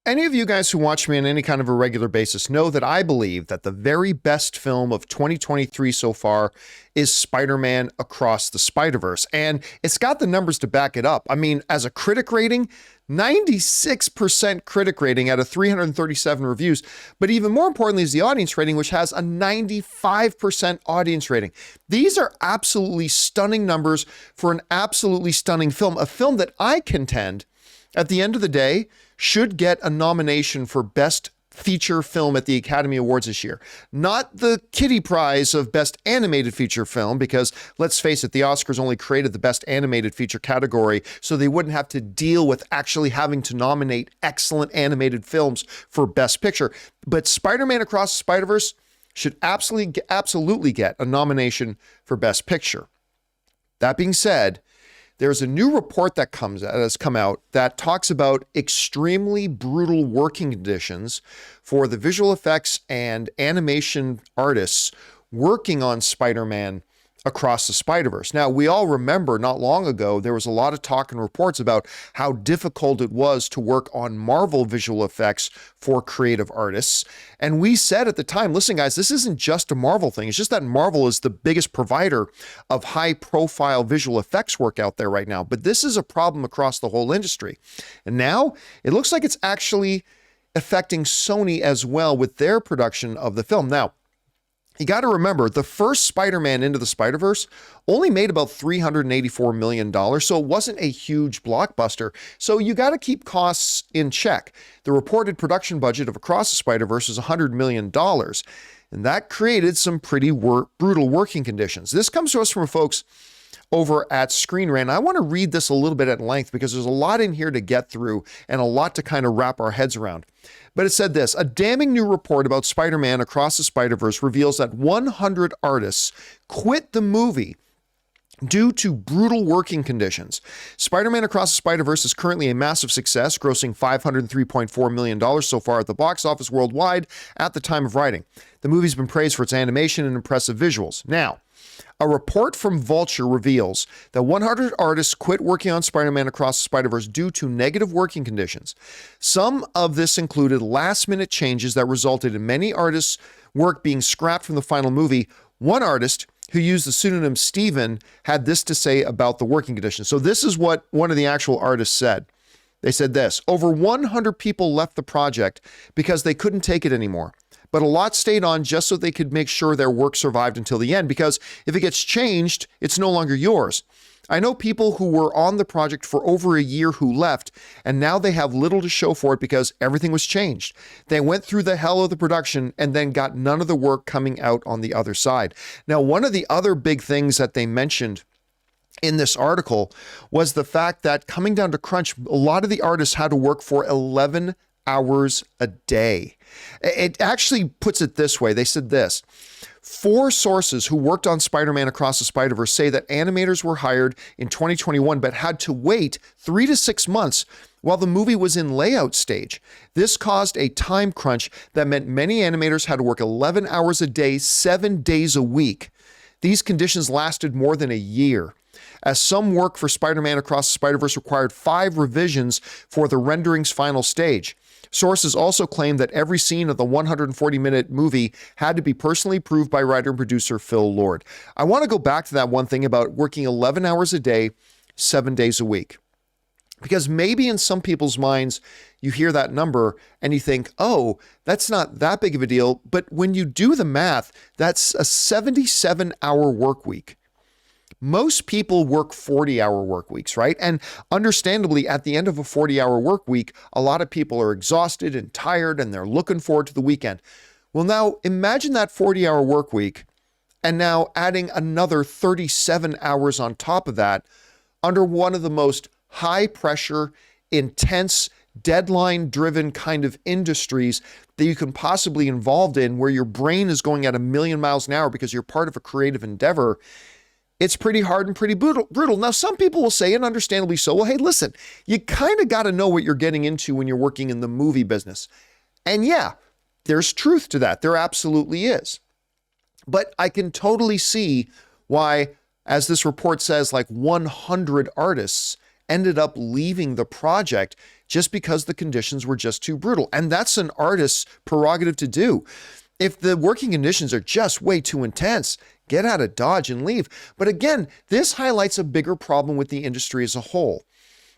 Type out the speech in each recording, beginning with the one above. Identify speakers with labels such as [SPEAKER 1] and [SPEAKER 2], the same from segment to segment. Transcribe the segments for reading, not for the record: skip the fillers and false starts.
[SPEAKER 1] Any of you guys who watch me on any kind of a regular basis know that I believe that the very best film of 2023 so far is Spider-Man Across the Spider-Verse, and it's got the numbers to back it up. I mean, as a critic rating, 96% critic rating out of 337 reviews, but even more importantly is the audience rating, which has a 95% audience rating. These are absolutely stunning numbers for an absolutely stunning film, a film that I contend at the end of the day should get a nomination for Best Feature Film at the Academy Awards this year. Not the Kitty Prize of Best Animated Feature Film, because let's face it, the Oscars only created the Best Animated Feature category so they wouldn't have to deal with actually having to nominate excellent animated films for Best Picture. But Spider-Man Across the Spider-Verse should absolutely get a nomination for Best Picture. That being said, there's a new report that has come out that talks about extremely brutal working conditions for the visual effects and animation artists working on Spider-Man Across the Spider-Verse. Now, we all remember not long ago, there was a lot of talk and reports about how difficult it was to work on Marvel visual effects for creative artists. And we said at the time, listen, guys, this isn't just a Marvel thing. It's just that Marvel is the biggest provider of high-profile visual effects work out there right now. But this is a problem across the whole industry. And now it looks like it's actually affecting Sony as well with their production of the film. Now, you got to remember, the first Spider-Man Into the Spider-Verse only made about $384 million, so it wasn't a huge blockbuster. So you got to keep costs in check. The reported production budget of Across the Spider-Verse is $100 million, and that created some pretty brutal working conditions. This comes to us from folks over at Screen Rant. I want to read this a little bit at length because there's a lot in here to get through and a lot to kind of wrap our heads around. But it said this: a damning new report about Spider-Man Across the Spider-Verse reveals that 100 artists quit the movie due to brutal working conditions. Spider-Man Across the Spider-Verse is currently a massive success, grossing $503.4 million so far at the box office worldwide at the time of writing. The movie's been praised for its animation and impressive visuals. Now, a report from Vulture reveals that 100 artists quit working on Spider-Man Across the Spider-Verse due to negative working conditions. Some of this included last-minute changes that resulted in many artists' work being scrapped from the final movie. One artist, who used the pseudonym Steven, had this to say about the working conditions. So this is what one of the actual artists said. They said this: over 100 people left the project because they couldn't take it anymore. But a lot stayed on just so they could make sure their work survived until the end, because if it gets changed, it's no longer yours. I know people who were on the project for over a year who left, and now they have little to show for it because everything was changed. They went through the hell of the production and then got none of the work coming out on the other side. Now, one of the other big things that they mentioned in this article was the fact that coming down to crunch, a lot of the artists had to work for 11 hours a day. It actually puts it this way. They said this: 4 sources who worked on Spider-Man Across the Spider-Verse say that animators were hired in 2021 but had to wait 3 to 6 months while the movie was in layout stage. This caused a time crunch that meant many animators had to work 11 hours a day, 7 days a week. These conditions lasted more than a year, as some work for Spider-Man Across the Spider-Verse required 5 revisions for the rendering's final stage. Sources also claim that every scene of the 140-minute movie had to be personally approved by writer and producer Phil Lord. I want to go back to that one thing about working 11 hours a day, 7 days a week. Because maybe in some people's minds, you hear that number and you think, oh, that's not that big of a deal. But when you do the math, that's a 77-hour work week. Most people work 40-hour work weeks, right? And understandably, at the end of a 40-hour work week, a lot of people are exhausted and tired and they're looking forward to the weekend. Well, now imagine that 40-hour work week and now adding another 37 hours on top of that under one of the most high-pressure, intense, deadline-driven kind of industries that you can possibly involved in, where your brain is going at 1,000,000 miles an hour because you're part of a creative endeavor. It's pretty hard and pretty brutal. Now, some people will say, and understandably so, well, hey, listen, you kind of got to know what you're getting into when you're working in the movie business. And yeah, there's truth to that. There absolutely is. But I can totally see why, as this report says, like 100 artists ended up leaving the project just because the conditions were just too brutal. And that's an artist's prerogative to do. If the working conditions are just way too intense, get out of Dodge and leave. But again, this highlights a bigger problem with the industry as a whole,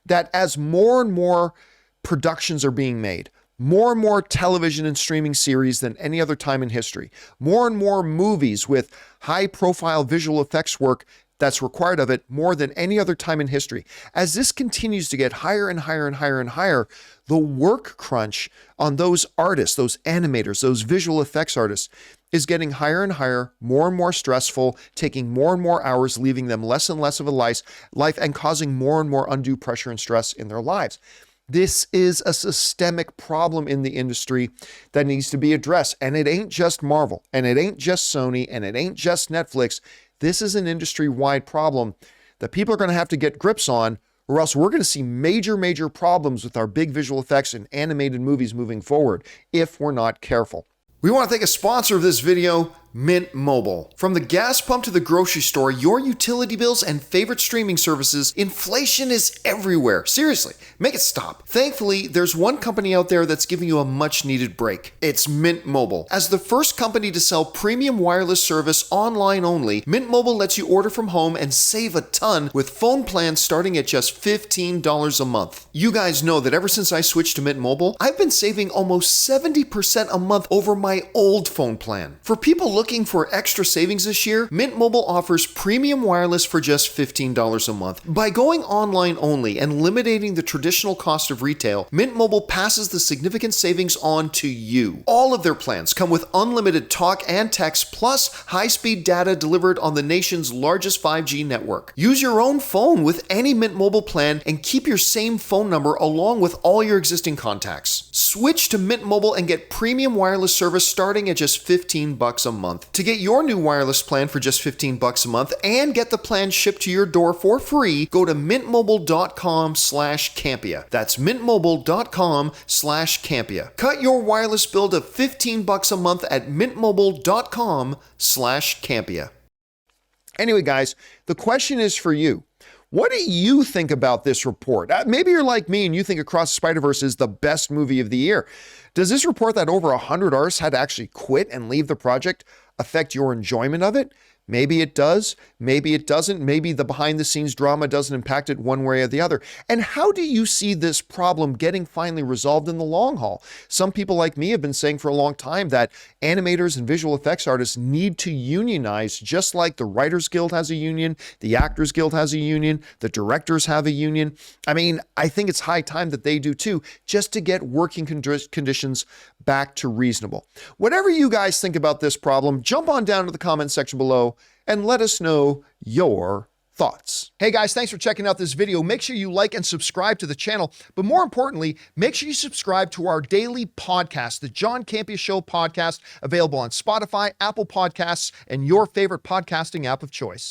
[SPEAKER 1] that as more and more productions are being made, more and more television and streaming series than any other time in history, more and more movies with high-profile visual effects work that's required of it more than any other time in history. As this continues to get higher and higher and higher and higher, the work crunch on those artists, those animators, those visual effects artists is getting higher and higher, more and more stressful, taking more and more hours, leaving them less and less of a life and causing more and more undue pressure and stress in their lives. This is a systemic problem in the industry that needs to be addressed. And it ain't just Marvel, and it ain't just Sony, and it ain't just Netflix. This is an industry-wide problem that people are going to have to get grips on, or else we're going to see major, major problems with our big visual effects and animated movies moving forward if we're not careful. We want to thank a sponsor of this video, Mint Mobile. From the gas pump to the grocery store, your utility bills and favorite streaming services, inflation is everywhere. Seriously, make it stop. Thankfully, there's one company out there that's giving you a much needed break. It's Mint Mobile. As the first company to sell premium wireless service online only, Mint Mobile lets you order from home and save a ton with phone plans starting at just $15 a month. You guys know that ever since I switched to Mint Mobile, I've been saving almost 70% a month over my old phone plan. For people looking for extra savings this year, Mint Mobile offers premium wireless for just $15 a month. By going online only and eliminating the traditional cost of retail, Mint Mobile passes the significant savings on to you. All of their plans come with unlimited talk and text plus high-speed data delivered on the nation's largest 5G network. Use your own phone with any Mint Mobile plan and keep your same phone number along with all your existing contacts. Switch to Mint Mobile and get premium wireless service starting at just $15 a month. To get your new wireless plan for just $15 a month and get the plan shipped to your door for free, go to mintmobile.com/Campea. That's mintmobile.com/Campea. Cut your wireless bill to $15 a month at mintmobile.com/Campea. Anyway, guys, the question is for you. What do you think about this report? Maybe you're like me and you think Across the Spider-Verse is the best movie of the year. Does this report that over 100 artists had to actually quit and leave the project affect your enjoyment of it? Maybe it does, maybe it doesn't, maybe the behind-the-scenes drama doesn't impact it one way or the other. And how do you see this problem getting finally resolved in the long haul? Some people like me have been saying for a long time that animators and visual effects artists need to unionize, just like the Writers Guild has a union, the Actors Guild has a union, the directors have a union. I mean, I think it's high time that they do too, just to get working conditions back to reasonable. Whatever you guys think about this problem, jump on down to the comment section below and let us know your thoughts. Hey guys, thanks for checking out this video. Make sure you like and subscribe to the channel, but more importantly, make sure you subscribe to our daily podcast, the John Campea Show podcast, available on Spotify, Apple Podcasts, and your favorite podcasting app of choice.